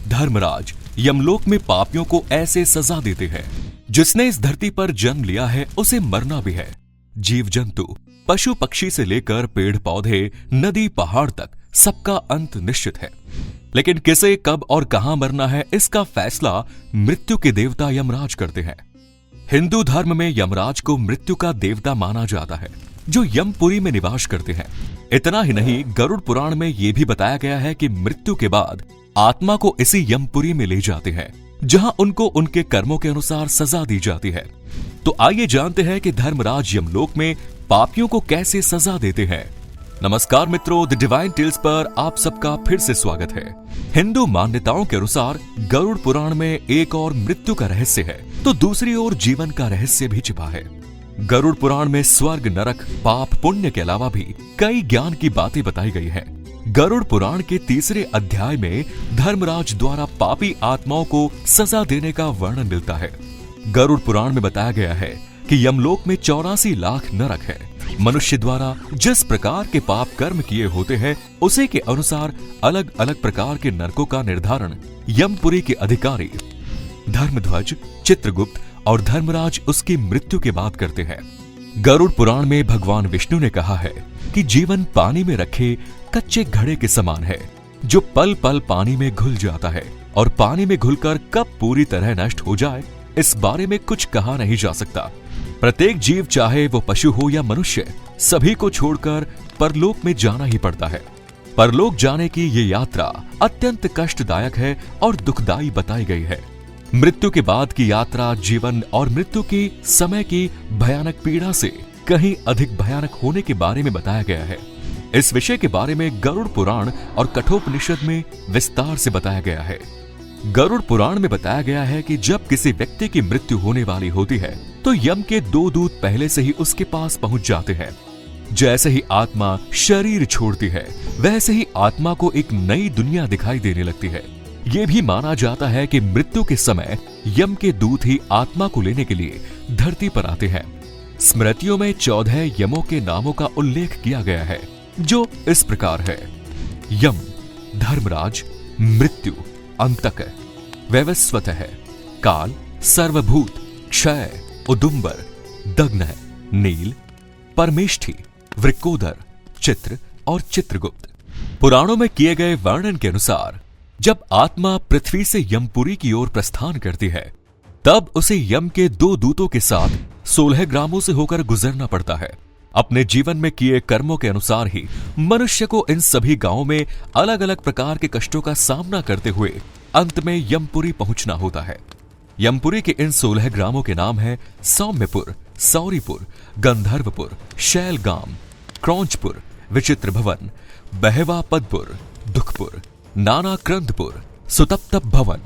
धर्मराज यमलोक में पापियों को ऐसे सजा देते हैं, जिसने इस धरती पर जन्म लिया है उसे मरना भी है। जीव जंतु, पशु पक्षी से लेकर पेड़ पौधे, नदी पहाड़ तक सबका अंत निश्चित है। लेकिन किसे कब और कहां मरना है, इसका फैसला मृत्यु के देवता यमराज करते हैं। हिंदू धर्म में यमराज को मृत्यु का देवता माना जाता है, जो यमपुरी में निवास करते हैं। इतना ही नहीं, गरुड़ पुराण में यह भी बताया गया है कि मृत्यु के बाद आत्मा को इसी यमपुरी में ले जाते हैं, जहां उनको उनके कर्मों के अनुसार सजा दी जाती है। तो आइए जानते हैं कि धर्मराज यमलोक में पापियों को कैसे सजा देते हैं। नमस्कार मित्रों, द डिवाइन टेल्स पर आप सबका फिर से स्वागत है। हिंदू मान्यताओं के अनुसार गरुड़ पुराण में एक और मृत्यु का रहस्य है, तो दूसरी ओर जीवन का रहस्य भी छिपा है। गरुड़ पुराण में स्वर्ग, नरक, पाप, पुण्य के अलावा भी कई ज्ञान की बातें बताई गई हैं। गरुड़ पुराण के तीसरे अध्याय में धर्मराज द्वारा पापी आत्माओं को सजा देने का वर्णन मिलता है। गरुड़ पुराण में बताया गया है कि यमलोक में 84 लाख नरक है। मनुष्य द्वारा जिस प्रकार के पाप कर्म किए होते हैं, उसी के अनुसार अलग अलग प्रकार के नरकों का निर्धारण यमपुरी के अधिकारी धर्मध्वज, चित्रगुप्त और धर्मराज उसकी मृत्यु के बाद करते हैं। गरुड़ पुराण में भगवान विष्णु ने कहा है कि जीवन पानी में रखे कच्चे घड़े के समान है, जो पल पल पानी में घुल जाता है, और पानी में घुलकर कब पूरी तरह नष्ट हो जाए, इस बारे में कुछ कहा नहीं जा सकता। प्रत्येक जीव, चाहे वो पशु हो या मनुष्य, सभी को छोड़कर परलोक में जाना ही पड़ता है। परलोक जाने की ये यात्रा अत्यंत कष्टदायक है और दुखदायी बताई गई है। मृत्यु के बाद की यात्रा जीवन और मृत्यु के समय की भयानक पीड़ा से कहीं अधिक भयानक होने के बारे में बताया गया है। इस विषय के बारे में गरुड़ पुराण और कठोपनिषद में विस्तार से बताया गया है। गरुड़ पुराण में बताया गया है कि जब किसी व्यक्ति की मृत्यु होने वाली होती है, तो यम के 2 दूत पहले से ही उसके पास पहुंच जाते हैं। जैसे ही आत्मा शरीर छोड़ती है, वैसे ही आत्मा को एक नई दुनिया दिखाई देने लगती है। यह भी माना जाता है कि मृत्यु के समय यम के दूत ही आत्मा को लेने के लिए धरती पर आते हैं। स्मृतियों में 14 यमों के नामों का उल्लेख किया गया है, जो इस प्रकार है: यम, धर्मराज, मृत्यु, अंतक, वैवस्वतः, काल, सर्वभूत, क्षय, उदुम्बर, दग्न, नील, परमेष्ठी, वृकोदर, चित्र और चित्रगुप्त। पुराणों में किए गए वर्णन के अनुसार जब आत्मा पृथ्वी से यमपुरी की ओर प्रस्थान करती है, तब उसे यम के 2 दूतों के साथ 16 ग्रामों से होकर गुजरना पड़ता है। अपने जीवन में किए कर्मों के अनुसार ही मनुष्य को इन सभी गांवों में अलग अलग प्रकार के कष्टों का सामना करते हुए अंत में यमपुरी पहुंचना होता है। यमपुरी के इन 16 ग्रामों के नाम हैं सौम्यपुर, सौरीपुर, गंधर्वपुर, शैलगाम, क्रौंचपुर, विचित्र भवन, बहवापदपुर, दुखपुर, नानाक्रंदपुर, सुतप्तप भवन,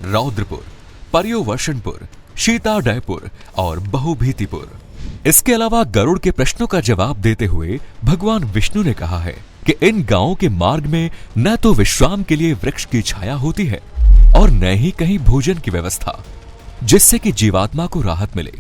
रौद्रपुर, पर्योवर्षणपुर, शीताडयपुर और बहुभीतिपुर। इसके अलावा गरुड़ के प्रश्नों का जवाब देते हुए भगवान विष्णु ने कहा है कि इन गांवों के मार्ग में न तो विश्राम के लिए वृक्ष की छाया होती है और न ही कहीं भोजन की व्यवस्था, जिससे कि जीवात्मा को राहत मिले।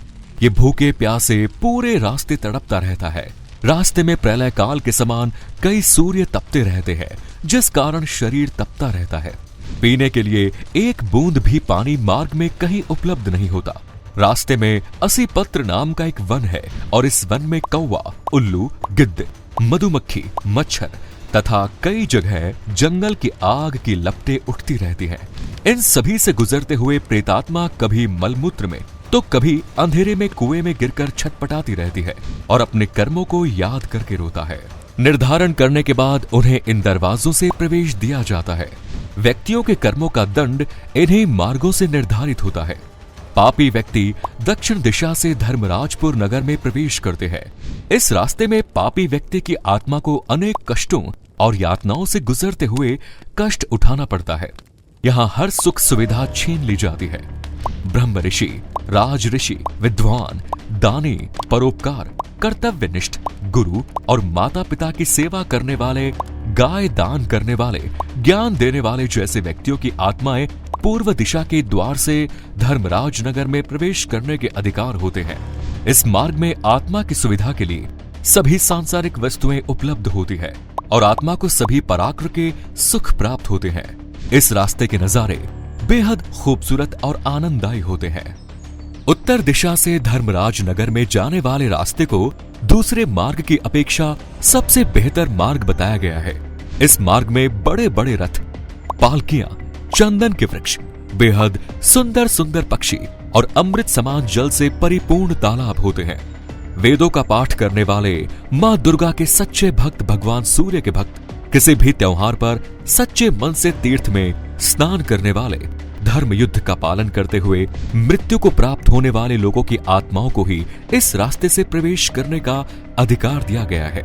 ये भूखे प्यासे पूरे रास्ते तड़पता रहता है। रास्ते में प्रलय काल के समान कई सूर्य तपते रहते हैं, जिस कारण शरीर तपता रहता है। पीने के लिए एक बूंद भी पानी मार्ग में कहीं उपलब्ध नहीं होता। रास्ते में असीपत्र नाम का एक वन है, और इस वन में कौवा, उल्लू, गिद्ध, मधुमक्खी, मच्छर तथा कई जगह जंगल की आग की लपटें उठती रहती हैं। इन सभी से गुजरते हुए प्रेतात्मा कभी मलमूत्र में तो कभी अंधेरे में कुएं में गिरकर छटपटाती रहती है और अपने कर्मों को याद करके रोता है। निर्धारण करने के बाद उन्हें इन दरवाजों से प्रवेश दिया जाता है। व्यक्तियों के कर्मों का दंड इन्हीं मार्गों से निर्धारित होता है। पापी व्यक्ति दक्षिण दिशा से धर्मराजपुर नगर में प्रवेश करते हैं। इस रास्ते में पापी व्यक्ति की आत्मा को अनेक कष्टों और यातनाओं से गुजरते हुए कष्ट उठाना पड़ता है। यहाँ हर सुख सुविधा छीन ली जाती है। ब्रह्म ऋषि, राज ऋषि, विद्वान, दानी, परोपकार, कर्तव्यनिष्ठ, गुरु और माता पिता की सेवा करने वाले, गाय दान करने वाले, ज्ञान देने वाले जैसे व्यक्तियों की आत्माएं पूर्व दिशा के द्वार से धर्मराज नगर में प्रवेश करने के अधिकार होते हैं। इस मार्ग में आत्मा की सुविधा के लिए सभी सांसारिक वस्तुएं उपलब्ध होती है और आत्मा को सभी पराक्र के सुख प्राप्त होते हैं। इस रास्ते के नजारे बेहद खूबसूरत और आनंददायी होते हैं। उत्तर दिशा से धर्मराज नगर में जाने वाले रास्ते को दूसरे मार्ग की अपेक्षा सबसे बेहतर मार्ग बताया गया है। इस मार्ग में बड़े बड़े रथ, पालकियां, चंदन के वृक्ष, बेहद सुंदर सुंदर पक्षी और अमृत समान जल से परिपूर्ण तालाब होते हैं। वेदों का पाठ करने वाले, मां दुर्गा के सच्चे भक्त, भगवान सूर्य के भक्त, किसी भी त्योहार पर सच्चे मन से तीर्थ में स्नान करने वाले, धर्म युद्ध का पालन करते हुए मृत्यु को प्राप्त होने वाले लोगों की आत्माओं को ही इस रास्ते से प्रवेश करने का अधिकार दिया गया है।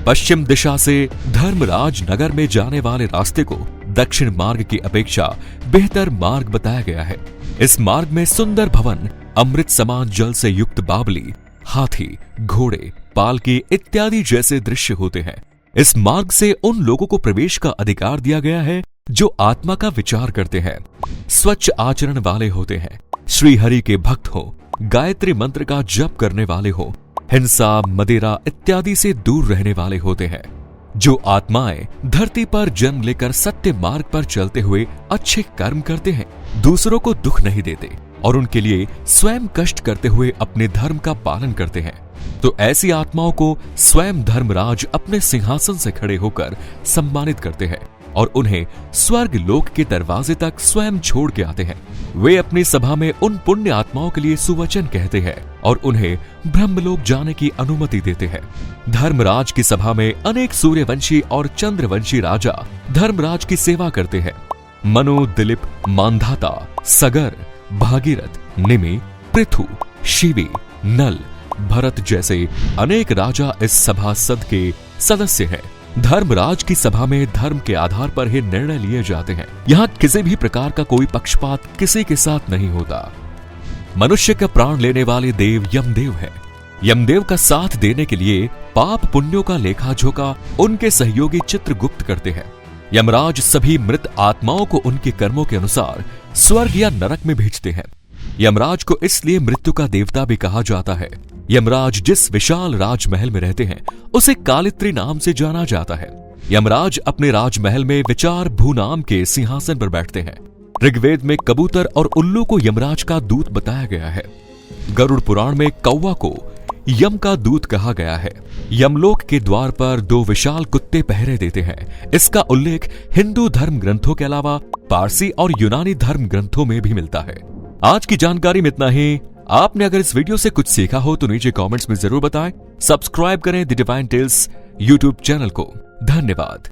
पश्चिम दिशा से धर्मराज नगर में जाने वाले रास्ते को दक्षिण मार्ग की अपेक्षा बेहतर मार्ग बताया गया है। इस मार्ग में सुंदर भवन, अमृत समान जल से युक्त बावली, हाथी, घोड़े, पालकी इत्यादि जैसे दृश्य होते हैं। इस मार्ग से उन लोगों को प्रवेश का अधिकार दिया गया है जो आत्मा का विचार करते हैं, स्वच्छ आचरण वाले होते हैं, श्री हरि के भक्त हो, गायत्री मंत्र का जप करने वाले हो, हिंसा, मदिरा इत्यादि से दूर रहने वाले होते हैं, जो आत्माएं धरती पर जन्म लेकर सत्य मार्ग पर चलते हुए अच्छे कर्म करते हैं, दूसरों को दुख नहीं देते और उनके लिए स्वयं कष्ट करते हुए अपने धर्म का पालन करते हैं। तो ऐसी आत्माओं को स्वयं धर्मराज अपने सिंहासन से खड़े होकर सम्मानित करते हैं और उन्हें स्वर्ग लोक के दरवाजे तक स्वयं छोड़ के आते हैं। वे अपनी सभा में उन पुण्य आत्माओं के लिए सुवचन कहते हैं और उन्हें ब्रह्मलोक जाने की अनुमति देते हैं। धर्मराज की सभा में अनेक सूर्यवंशी और चंद्रवंशी राजा धर्मराज की सेवा करते हैं। मनु, दिलीप, मांधाता, सगर, भागीरथ, निमि, पृथु, शिवी, नल, भरत जैसे अनेक राजा इस सभासद के सदस्य हैं। धर्मराज की सभा में धर्म के आधार पर ही निर्णय लिए जाते हैं। यहाँ किसी भी प्रकार का कोई पक्षपात किसी के साथ नहीं होता। मनुष्य का प्राण लेने वाले देव यमदेव है। यमदेव का साथ देने के लिए पाप पुण्यों का लेखा जोखा उनके सहयोगी चित्रगुप्त करते हैं। यमराज सभी मृत आत्माओं को उनके कर्मों के अनुसार स्वर्ग या नरक में भेजते हैं। यमराज को इसलिए मृत्यु का देवता भी कहा जाता है। यमराज जिस विशाल राजमहल में रहते हैं उसे कालित्री नाम से जाना जाता है। यमराज अपने राजमहल में विचार भू नाम के सिंहासन पर बैठते हैं। ऋग्वेद में कबूतर और उल्लू को यमराज का दूत बताया गया है। गरुड़ पुराण में कौवा को यम का दूत कहा गया है। यमलोक के द्वार पर 2 विशाल कुत्ते पहरे देते हैं। इसका उल्लेख हिंदू धर्म ग्रंथों के अलावा पारसी और यूनानी धर्म ग्रंथों में भी मिलता है। आज की जानकारी में इतना ही। आपने अगर इस वीडियो से कुछ सीखा हो तो नीचे कमेंट्स में जरूर बताएं। सब्सक्राइब करें the divine tales YouTube channel को। धन्यवाद।